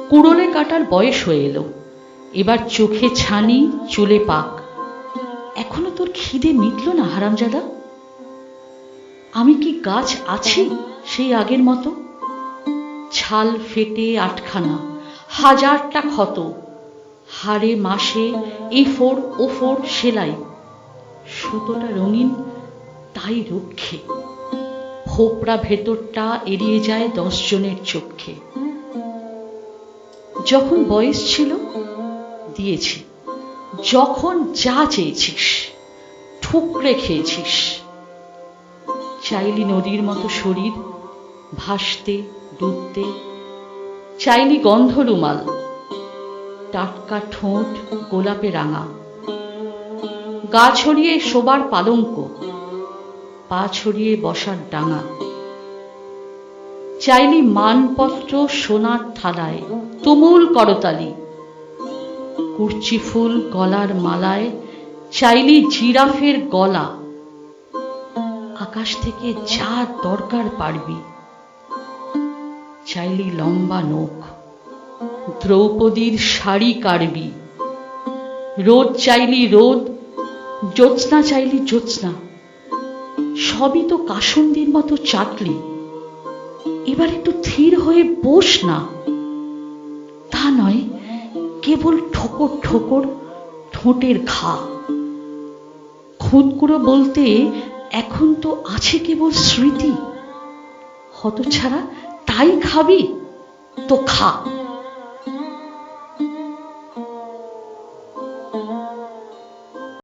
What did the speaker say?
কুড়োলে কাটার বয়স হয়ে এলো, এবার চোখে ছানি, চুলে পাক। এখনো তোর খিদে মিটল না হারামজাদা? আমি কি গাছ আছি সেই আগের মতো? ছাল ফেটে আটখানা, হাজারটা ক্ষত, হাড়ে মাসে এফোর ওফোর সেলাই, সুতোটা রঙিন তাই রক্ষে, ফোপড়া ভেতরটা এড়িয়ে যায় 10 জনের চক্ষে। যখন বয়স ছিল দিয়েছি, যখন যা চেয়েছিস ঠুকরে খেয়েছিস। চাইলি নদীর মতো শরীর, ভাসতে ডুবতে, চাইলি গন্ধ রুমাল, টাটকা ঠোঁট গোলাপে রাঙা, গা ছড়িয়ে শোবার পালঙ্ক, পা ছড়িয়ে বসার ডাঙা। চাইলি মানপত্র সোনার থালায়, তুমুল করতালি, কুর্চি ফুল গলার মালায়, চাইলি জিরাফের গলা। আকাশ থেকে যা দরকার পারবি। চাইলি লম্বা নখ, দ্রৌপদীর শাড়ি কাড়বি। রোদ চাইলি রোদ, জ্যোৎস্না চাইলি জ্যোৎস্না, সবই তো কাসুন্দির মতো চাটলি। এবার একটু ধীর হয়ে বস না। তা নয়, কেবল ঠোকর ঠোকর ঠোঁটের ঘা। খুঁতকুড়ো বলতে এখন তো আছে কেবল স্মৃতি। হতছাড়া তাই খাবি তো খা।